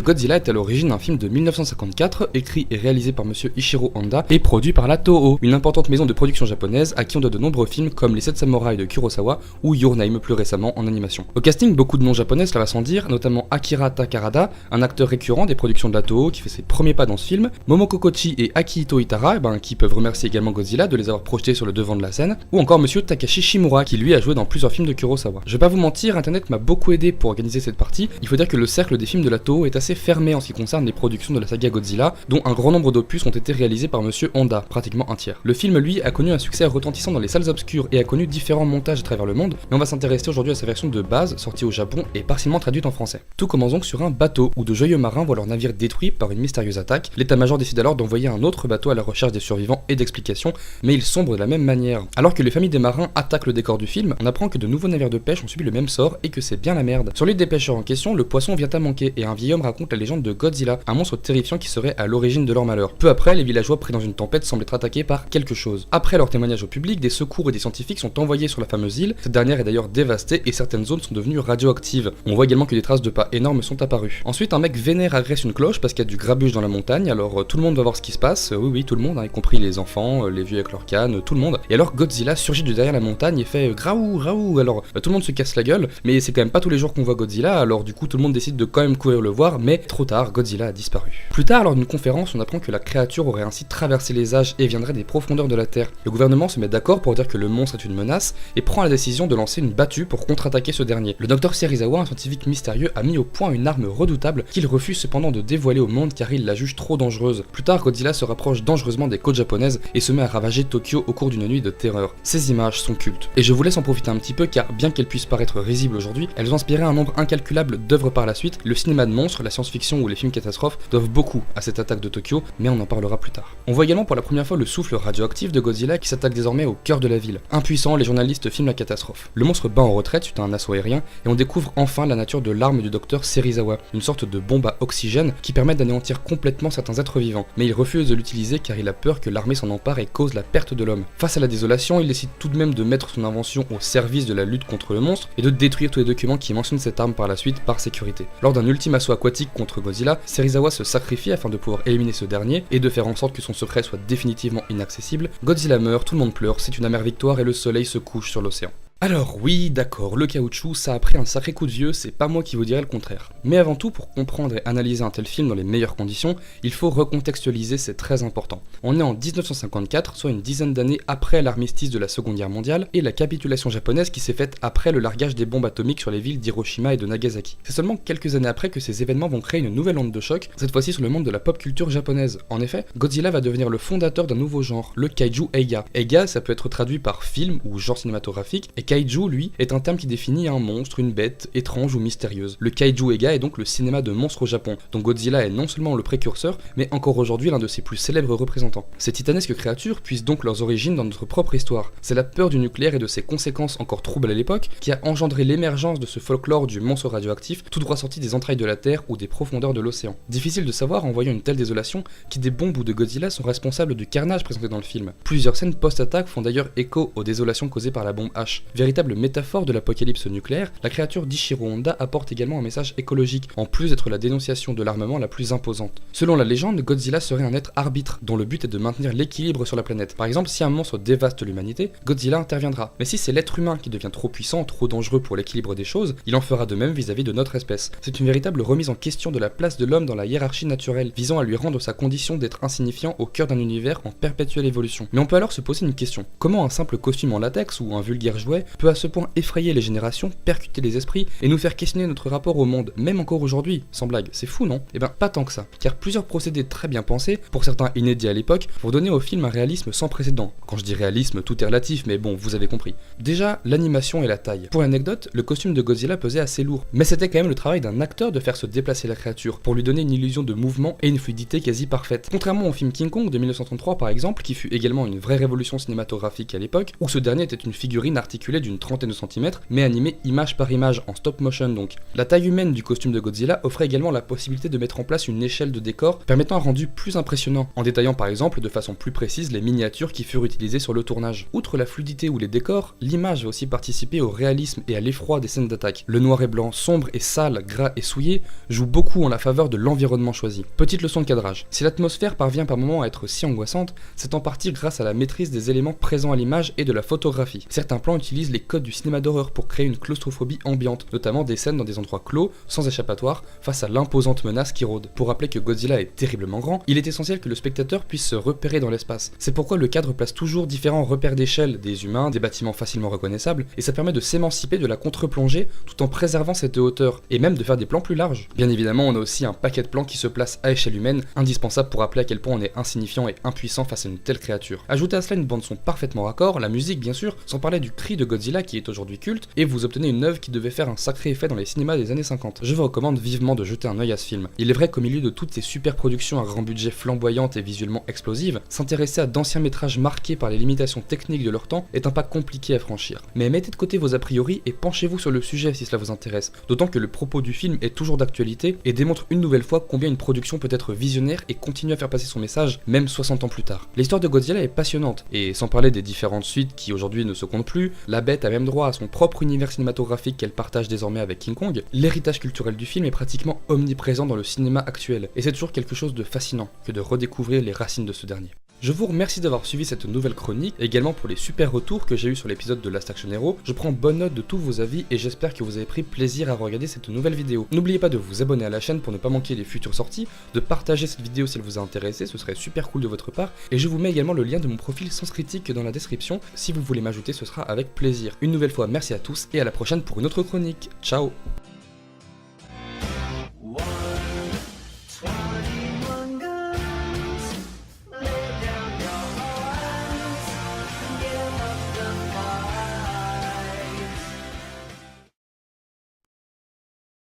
Godzilla est à l'origine un film de 1954, écrit et réalisé par monsieur Ishiro Honda et produit par la Toho, une importante maison de production japonaise à qui on doit de nombreux films comme Les 7 Samouraïs de Kurosawa ou Your Name plus récemment en animation. Au casting, beaucoup de noms japonais, cela va sans dire, notamment Akira Takarada, un acteur récurrent des productions de la Toho qui fait ses premiers pas dans ce film, Momoko Kochi et Akihito Itara, qui peuvent remercier également Godzilla de les avoir projetés sur le devant de la scène, ou encore monsieur Takashi Shimura qui lui a joué dans plusieurs films de Kurosawa. Je vais pas vous mentir, internet m'a beaucoup aidé pour organiser cette partie. Il faut dire que le cercle des films de la Toho est assez fermé en ce qui concerne les productions de la saga Godzilla, dont un grand nombre d'opus ont été réalisés par monsieur Honda, pratiquement un tiers. Le film lui a connu un succès retentissant dans les salles obscures et a connu différents montages à travers le monde, mais on va s'intéresser aujourd'hui à sa version de base, sortie au Japon et partiellement traduite en français. Tout commence donc sur un bateau où de joyeux marins voient leur navire détruit par une mystérieuse attaque. L'état-major décide alors d'envoyer un autre bateau à la recherche des survivants et d'explications, mais ils sombrent de la même manière. Alors que les familles des marins attaquent le décor du film, on apprend que de nouveaux navires de pêche ont subi le même sort et que c'est bien la merde. Sur l'île des pêcheurs en question, le poisson vient à manquer et un vieil homme raconte la légende de Godzilla, un monstre terrifiant qui serait à l'origine de leur malheur. Peu après, les villageois pris dans une tempête semblent être attaqués par quelque chose. Après leur témoignage au public, des secours et des scientifiques sont envoyés sur la fameuse île. Cette dernière est d'ailleurs dévastée et certaines zones sont devenues radioactives. On voit également que des traces de pas énormes sont apparues. Ensuite, un mec vénère agresse une cloche parce qu'il y a du grabuge dans la montagne, alors tout le monde va voir ce qui se passe, oui tout le monde, y compris les enfants, les vieux avec leur canne, tout le monde. Et alors Godzilla surgit de derrière la montagne et fait graou, graou, alors tout le monde se casse la gueule, mais c'est quand même pas tous les jours qu'on voit Godzilla, alors du coup tout le monde décide de quand même courir le voir, mais trop tard, Godzilla a disparu. Plus tard, lors d'une conférence, on apprend que la créature aurait ainsi traversé les âges et viendrait des profondeurs de la Terre. Le gouvernement se met d'accord pour dire que le monstre est une menace et prend la décision de lancer une battue pour contre-attaquer ce dernier. Le docteur Serizawa, un scientifique mystérieux, a mis au point une arme redoutable qu'il refuse cependant de dévoiler au monde car il la juge trop dangereuse. Plus tard, Godzilla se rapproche dangereusement des côtes japonaises et se met à ravager Tokyo au cours d'une nuit de terreur. Ces images sont cultes. Et je vous laisse en profiter un petit peu car bien qu'elles puissent paraître risibles aujourd'hui, elles ont inspiré un nombre incalculable d'œuvres par la suite. Le cinéma de monstres, la science-fiction ou les films catastrophes doivent beaucoup à cette attaque de Tokyo, mais on en parlera plus tard. On voit également pour la première fois le souffle radioactif de Godzilla qui s'attaque désormais au cœur de la ville. Impuissants, les journalistes filment la catastrophe. Le monstre bat en retraite suite à un assaut aérien et on découvre enfin la nature de l'arme du docteur Serizawa, une sorte de bombe à oxygène qui permet d'anéantir complètement certains êtres vivants. Mais il refuse de l'utiliser car il a peur que l'armée s'en empare et cause la perte de l'homme. Face à la désolation, il décide tout de même de mettre son invention au service de la lutte contre le monstre et de détruire tous les documents qui mentionnent cette arme par la suite par sécurité. Lors d'un ultime assaut aquatique contre Godzilla, Serizawa se sacrifie afin de pouvoir éliminer ce dernier et de faire en sorte que son secret soit définitivement inaccessible. Godzilla meurt, tout le monde pleure, c'est une amère victoire et le soleil se couche sur l'océan. Alors oui, d'accord, le caoutchouc, ça a pris un sacré coup de vieux, c'est pas moi qui vous dirai le contraire. Mais avant tout, pour comprendre et analyser un tel film dans les meilleures conditions, il faut recontextualiser, c'est très important. On est en 1954, soit une dizaine d'années après l'armistice de la Seconde Guerre mondiale, et la capitulation japonaise qui s'est faite après le largage des bombes atomiques sur les villes d'Hiroshima et de Nagasaki. C'est seulement quelques années après que ces événements vont créer une nouvelle onde de choc, cette fois-ci sur le monde de la pop culture japonaise. En effet, Godzilla va devenir le fondateur d'un nouveau genre, le kaiju eiga. Eiga, ça peut être traduit par film ou genre cinématographique, et kaiju, lui, est un terme qui définit un monstre, une bête, étrange ou mystérieuse. Le kaiju eiga est donc le cinéma de monstres au Japon, dont Godzilla est non seulement le précurseur, mais encore aujourd'hui l'un de ses plus célèbres représentants. Ces titanesques créatures puisent donc leurs origines dans notre propre histoire. C'est la peur du nucléaire et de ses conséquences encore troubles à l'époque qui a engendré l'émergence de ce folklore du monstre radioactif tout droit sorti des entrailles de la Terre ou des profondeurs de l'océan. Difficile de savoir en voyant une telle désolation qui des bombes ou de Godzilla sont responsables du carnage présenté dans le film. Plusieurs scènes post-attaque font d'ailleurs écho aux désolations causées par la bombe H. Véritable métaphore de l'apocalypse nucléaire, la créature d'Ishiro Honda apporte également un message écologique, en plus d'être la dénonciation de l'armement la plus imposante. Selon la légende, Godzilla serait un être arbitre, dont le but est de maintenir l'équilibre sur la planète. Par exemple, si un monstre dévaste l'humanité, Godzilla interviendra. Mais si c'est l'être humain qui devient trop puissant, trop dangereux pour l'équilibre des choses, il en fera de même vis-à-vis de notre espèce. C'est une véritable remise en question de la place de l'homme dans la hiérarchie naturelle, visant à lui rendre sa condition d'être insignifiant au cœur d'un univers en perpétuelle évolution. Mais on peut alors se poser une question. Comment un simple costume en latex ou un vulgaire jouet peut à ce point effrayer les générations, percuter les esprits et nous faire questionner notre rapport au monde, même encore aujourd'hui, sans blague, c'est fou non? Eh ben pas tant que ça, car plusieurs procédés très bien pensés, pour certains inédits à l'époque, vont donner au film un réalisme sans précédent. Quand je dis réalisme, tout est relatif, mais bon, vous avez compris. Déjà, l'animation et la taille. Pour l'anecdote, le costume de Godzilla pesait assez lourd, mais c'était quand même le travail d'un acteur de faire se déplacer la créature, pour lui donner une illusion de mouvement et une fluidité quasi parfaite. Contrairement au film King Kong de 1933 par exemple, qui fut également une vraie révolution cinématographique à l'époque, où ce dernier était une figurine articulée simulé d'une trentaine de centimètres, mais animé image par image, en stop motion donc. La taille humaine du costume de Godzilla offrait également la possibilité de mettre en place une échelle de décor permettant un rendu plus impressionnant, en détaillant par exemple de façon plus précise les miniatures qui furent utilisées sur le tournage. Outre la fluidité ou les décors, l'image va aussi participer au réalisme et à l'effroi des scènes d'attaque. Le noir et blanc sombre et sale, gras et souillé joue beaucoup en la faveur de l'environnement choisi. Petite leçon de cadrage. Si l'atmosphère parvient par moments à être si angoissante, c'est en partie grâce à la maîtrise des éléments présents à l'image et de la photographie. Certains plans utilisent les codes du cinéma d'horreur pour créer une claustrophobie ambiante, notamment des scènes dans des endroits clos, sans échappatoire, face à l'imposante menace qui rôde. Pour rappeler que Godzilla est terriblement grand, il est essentiel que le spectateur puisse se repérer dans l'espace. C'est pourquoi le cadre place toujours différents repères d'échelle, des humains, des bâtiments facilement reconnaissables, et ça permet de s'émanciper de la contre-plongée tout en préservant cette hauteur, et même de faire des plans plus larges. Bien évidemment, on a aussi un paquet de plans qui se placent à échelle humaine, indispensable pour rappeler à quel point on est insignifiant et impuissant face à une telle créature. Ajoutez à cela une bande son parfaitement raccord, la musique bien sûr, sans parler du cri de Godzilla qui est aujourd'hui culte, et vous obtenez une œuvre qui devait faire un sacré effet dans les cinémas des années 50. Je vous recommande vivement de jeter un œil à ce film. Il est vrai qu'au milieu de toutes ces super productions à grand budget flamboyantes et visuellement explosives, s'intéresser à d'anciens métrages marqués par les limitations techniques de leur temps est un pas compliqué à franchir. Mais mettez de côté vos a priori et penchez-vous sur le sujet si cela vous intéresse, d'autant que le propos du film est toujours d'actualité et démontre une nouvelle fois combien une production peut être visionnaire et continue à faire passer son message même 60 ans plus tard. L'histoire de Godzilla est passionnante, et sans parler des différentes suites qui aujourd'hui ne se comptent plus, la bête a même droit à son propre univers cinématographique qu'elle partage désormais avec King Kong, l'héritage culturel du film est pratiquement omniprésent dans le cinéma actuel, et c'est toujours quelque chose de fascinant que de redécouvrir les racines de ce dernier. Je vous remercie d'avoir suivi cette nouvelle chronique, également pour les super retours que j'ai eu sur l'épisode de Last Action Hero. Je prends bonne note de tous vos avis et j'espère que vous avez pris plaisir à regarder cette nouvelle vidéo. N'oubliez pas de vous abonner à la chaîne pour ne pas manquer les futures sorties, de partager cette vidéo si elle vous a intéressé, ce serait super cool de votre part, et je vous mets également le lien de mon profil Sens Critique dans la description, si vous voulez m'ajouter ce sera avec plaisir. Une nouvelle fois merci à tous et à la prochaine pour une autre chronique. Ciao.